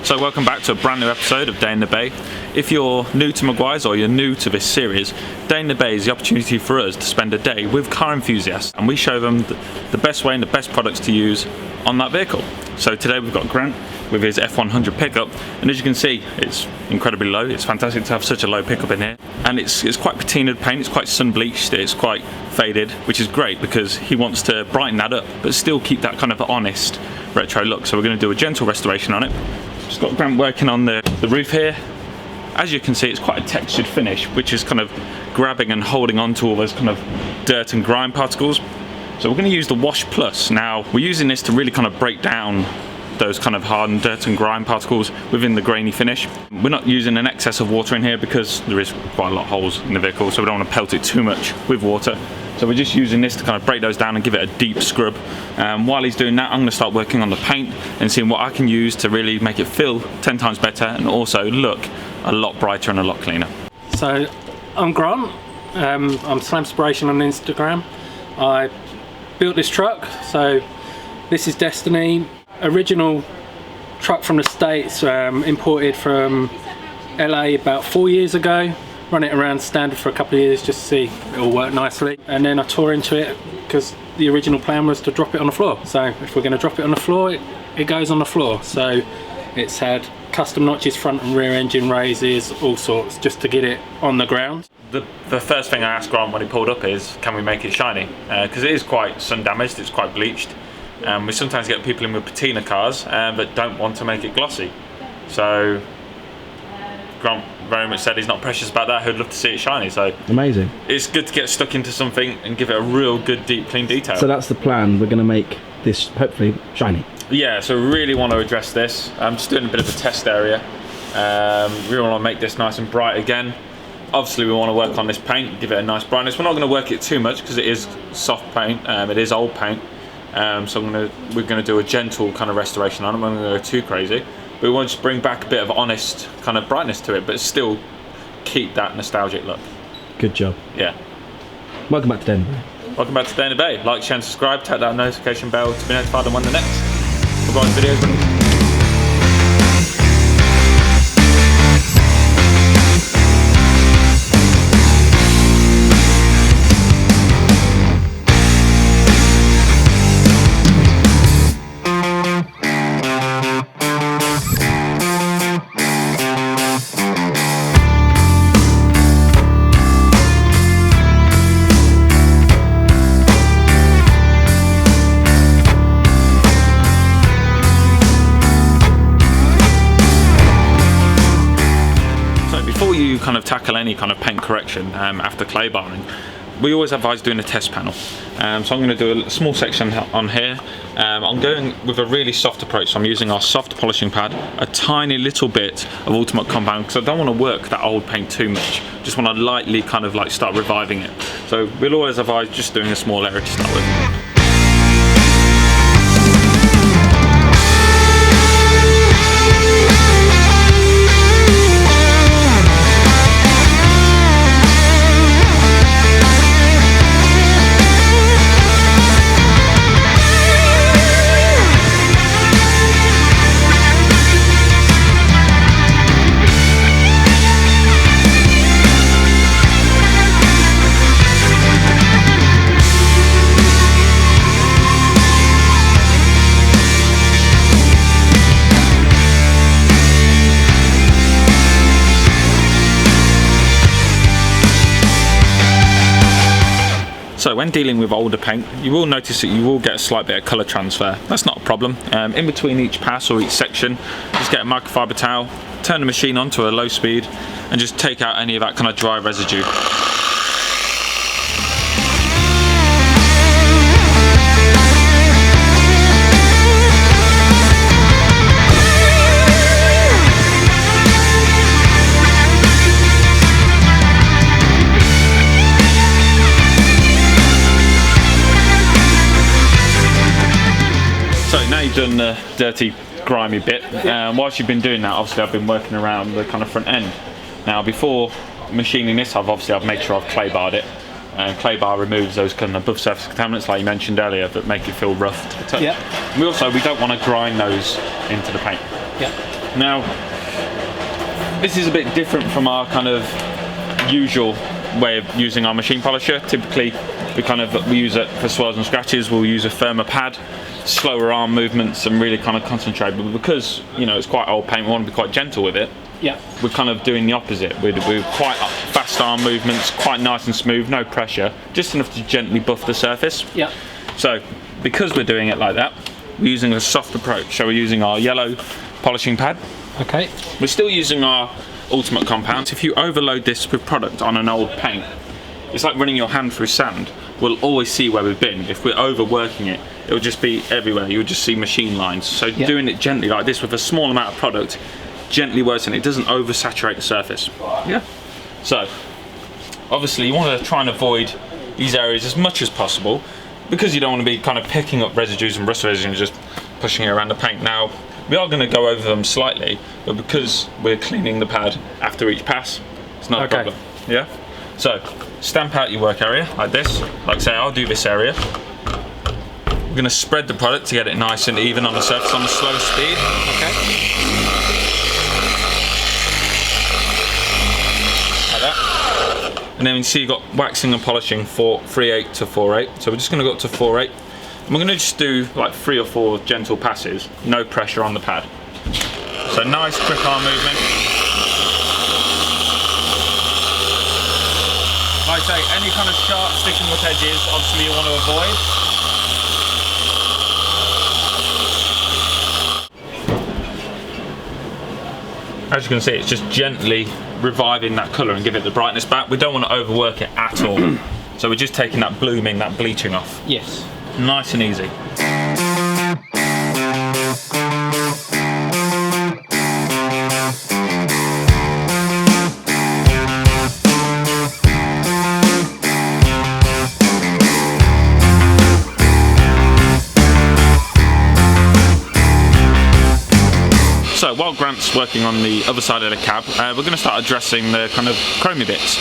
So welcome back to a brand new episode of Day in the Bay. If you're new to Meguiars or you're new to this series, Day in the Bay is the opportunity for us to spend a day with car enthusiasts and we show them the best way and the best products to use on that vehicle. So today we've got Grant with his F100 pickup, and as you can see, it's incredibly low. It's fantastic to have such a low pickup in here, and it's quite patinaed paint, it's quite sun bleached, it's quite faded, which is great because he wants to brighten that up but still keep that kind of honest retro look. So we're going to do a gentle restoration on it. Just got Grant working on the roof here. As you can see, it's quite a textured finish, which is kind of grabbing and holding on to all those kind of dirt and grime particles. So we're going to use the Wash Plus. Now we're using this to really kind of break down those kind of hardened dirt and grime particles within the grainy finish. We're not using an excess of water in here because there is quite a lot of holes in the vehicle, so we don't want to pelt it too much with water. So we're just using this to kind of break those down and give it a deep scrub. While he's doing that, I'm going to start working on the paint and seeing what I can use to really make it feel 10 times better and also look a lot brighter and a lot cleaner. So I'm Grant, I'm Slamspiration on Instagram. I built this truck, so this is Destiny. Original truck from the States, imported from LA about 4 years ago. Run it around standard for a couple of years just to see it all work nicely. And then I tore into it because the original plan was to drop it on the floor. So if we're going to drop it on the floor, it goes on the floor. So it's had custom notches, front and rear engine raises, all sorts, just to get it on the ground. The first thing I asked Grant when he pulled up is, can we make it shiny? Because it is quite sun damaged, it's quite bleached. We sometimes get people in with patina cars that don't want to make it glossy. So Grant very much said he's not precious about that, he'd love to see it shiny. So amazing. It's good to get stuck into something and give it a real good, deep, clean detail. So that's the plan, we're going to make this hopefully shiny. Yeah, so we really want to address this. I'm just doing a bit of a test area. We really want to make this nice and bright again. Obviously we want to work on this paint, give it a nice brightness. We're not going to work it too much because it is soft paint, it is old paint. So we're going to do a gentle kind of restoration on it. We're not going to go too crazy. But we want to just bring back a bit of honest kind of brightness to it, but still keep that nostalgic look. Good job. Yeah. Welcome back to Day in the Bay. Welcome back to Day in the Bay. Like, share and subscribe, tap that notification bell to be notified on when the next videos release. Before you kind of tackle any kind of paint correction after clay barring, we always advise doing a test panel. So I'm going to do a small section on here. I'm going with a really soft approach, so I'm using our soft polishing pad, a tiny little bit of ultimate compound because I don't want to work that old paint too much. Just want to lightly kind of like start reviving it. So we'll always advise just doing a small area to start with. So when dealing with older paint, you will notice that you will get a slight bit of colour transfer. That's not a problem. In between each pass or each section, just get a microfiber towel, turn the machine on to a low speed, and just take out any of that kind of dry residue. Now you've done the dirty, grimy bit. Whilst you've been doing that, obviously I've been working around the kind of front end. Now before machining this, I've made sure I've clay barred it. And clay bar removes those kind of above surface contaminants like you mentioned earlier that make it feel rough to the touch. We don't want to grind those into the paint. Now, this is a bit different from our kind of usual way of using our machine polisher. Typically, we use it for swirls and scratches. We'll use a firmer pad, slower arm movements, and really kind of concentrate. But because, you know, it's quite old paint, we want to be quite gentle with it. Yeah. We're kind of doing the opposite. We're quite fast arm movements, quite nice and smooth, no pressure, just enough to gently buff the surface. Yeah. So, because we're doing it like that, we're using a soft approach. So we're using our yellow polishing pad. Okay. We're still using our ultimate compound. If you overload this with product on an old paint, it's like running your hand through sand. We'll always see where we've been. If we're overworking it, it'll just be everywhere. You'll just see machine lines. So doing it gently like this with a small amount of product, gently works and it doesn't oversaturate the surface. Yeah. So, obviously you want to try and avoid these areas as much as possible, because you don't want to be kind of picking up residues and rust residues and just pushing it around the paint. Now, we are going to go over them slightly, but because we're cleaning the pad after each pass, it's not a problem. Yeah? So, stamp out your work area like this. Like I say, I'll do this area. We're going to spread the product to get it nice and even on the surface on a slow speed. Okay. Like that. And then you see you've got waxing and polishing for 3/8 to 4/8. So we're just going to go up to 4/8. And we're going to just do like 3 or 4 gentle passes, no pressure on the pad. So nice quick arm movement. Like I say, any kind of sharp sticking with edges, obviously you want to avoid. As you can see, it's just gently reviving that colour and give it the brightness back. We don't want to overwork it at all. So we're just taking that blooming, that bleaching off. Yes. Nice and easy. So while Grant's working on the other side of the cab, we're going to start addressing the kind of chromey bits.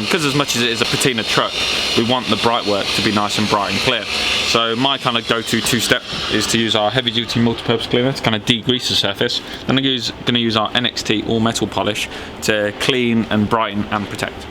Because as much as it is a patina truck, we want the bright work to be nice and bright and clear. So my kind of go-to two-step is to use our heavy-duty multi-purpose cleaner to kind of degrease the surface. Then I'm going to use our NXT all-metal polish to clean and brighten and protect.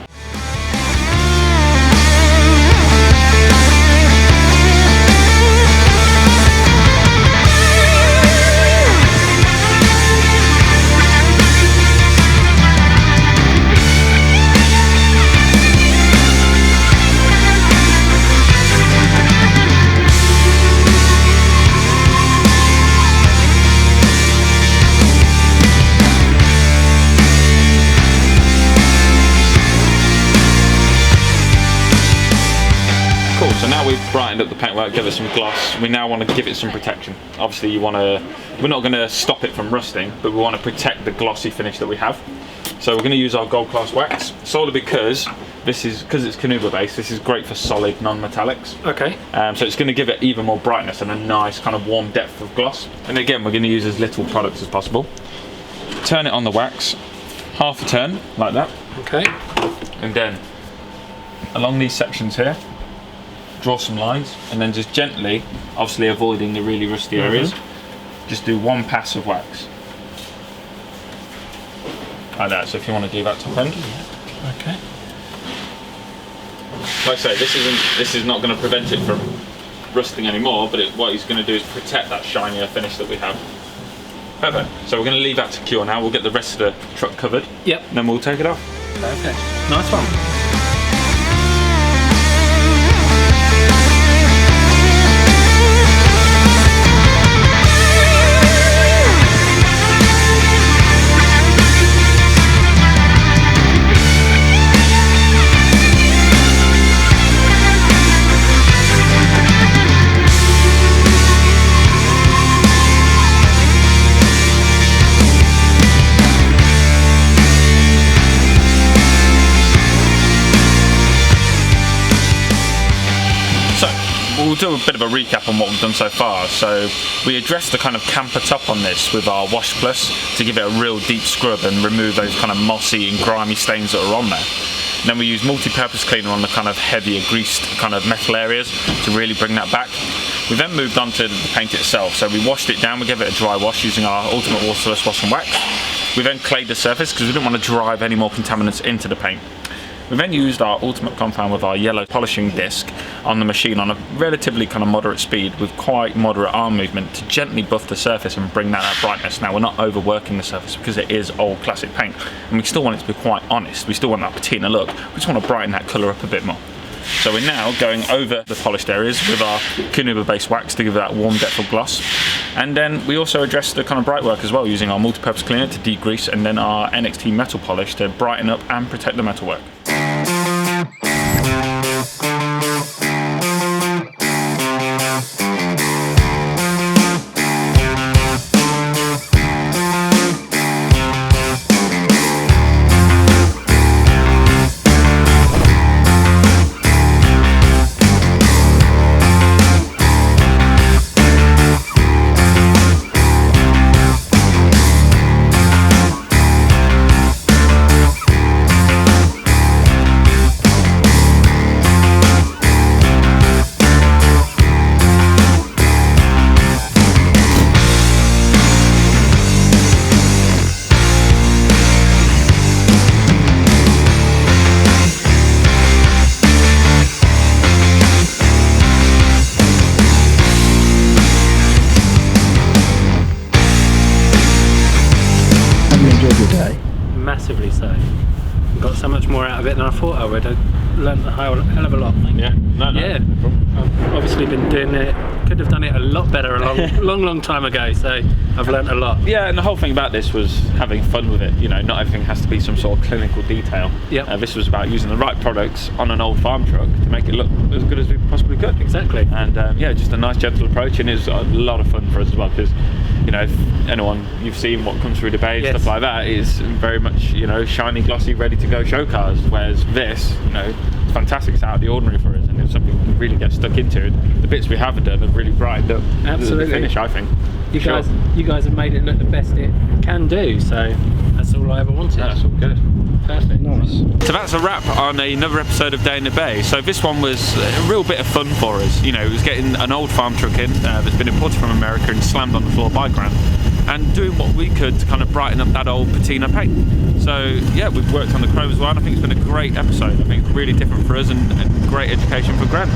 So now we've brightened up the paintwork, give it some gloss. We now want to give it some protection. Obviously we're not going to stop it from rusting, but we want to protect the glossy finish that we have. So we're going to use our gold class wax, solely because it's Canuba based, this is great for solid non-metallics. Okay. So it's going to give it even more brightness and a nice kind of warm depth of gloss. And again, we're going to use as little product as possible. Turn it on the wax, half a turn, like that. Okay. And then along these sections here, draw some lines, and then just gently, obviously avoiding the really rusty areas, just do one pass of wax. Like that, so if you want to do that top end. Okay. Like I say, this is not going to prevent it from rusting anymore, but what it's going to do is protect that shinier finish that we have. Perfect. So we're going to leave that to cure now. We'll get the rest of the truck covered. Yep. And then we'll take it off. Okay. Nice one. We'll do a bit of a recap on what we've done so far. So we addressed the kind of camper top on this with our Wash Plus to give it a real deep scrub and remove those kind of mossy and grimy stains that are on there. And then we use multi-purpose cleaner on the kind of heavier greased kind of metal areas to really bring that back. We then moved on to the paint itself. So we washed it down, we gave it a dry wash using our Ultimate Waterless Wash and Wax. We then clayed the surface because we didn't want to drive any more contaminants into the paint. We then used our Ultimate Compound with our yellow polishing disc on the machine on a relatively kind of moderate speed with quite moderate arm movement to gently buff the surface and bring that brightness. Now, we're not overworking the surface because it is old classic paint, and we still want it to be quite honest. We still want that patina look. We just want to brighten that colour up a bit more. So we're now going over the polished areas with our Kunuba base wax to give it that warm depth of gloss. And then we also address the kind of bright work as well, using our multi-purpose cleaner to degrease, and then our NXT metal polish to brighten up and protect the metalwork. Massively so. Got so much more out of it than I thought I would. I learned a hell of a lot. Yeah, no. Yeah, I've obviously been doing it. Could have done it a lot better a long time ago. So I've learned a lot. Yeah, and the whole thing about this was having fun with it. You know, not everything has to be some sort of clinical detail. Yeah. This was about using the right products on an old farm truck to make it look as good as we possibly could. Exactly. And yeah, just a nice gentle approach, and it was a lot of fun for us as well, because you know, if anyone, you've seen what comes through the bay and Yes. stuff like that, is very much, you know, shiny, glossy, ready to go show cars, whereas this, you know, it's fantastic. It's out of the ordinary for us, and it's something we can really get stuck into. The bits we have done have really brightened up Absolutely. the finish, I think. You guys have made it look the best it can do, so that's all I ever wanted. That's all good. Perfect. Nice. So that's a wrap on another episode of Day in the Bay. So this one was a real bit of fun for us. You know, it was getting an old farm truck in that's been imported from America and slammed on the floor by Grant, and doing what we could to kind of brighten up that old patina paint. So yeah, we've worked on the chrome as well, and I think it's been a great episode. I think it's really different for us and great education for Grant.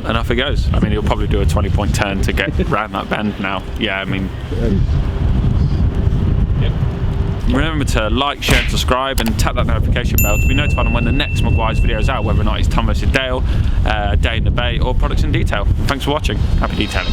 And off he goes. I mean, he'll probably do a 20-point turn to get round that bend now. Yeah, I mean... Remember to like, share, and subscribe, and tap that notification bell to be notified on when the next Meguiars video is out, whether or not it's Tom vs Dale, Day in the Bay, or Products in Detail. Thanks for watching. Happy detailing.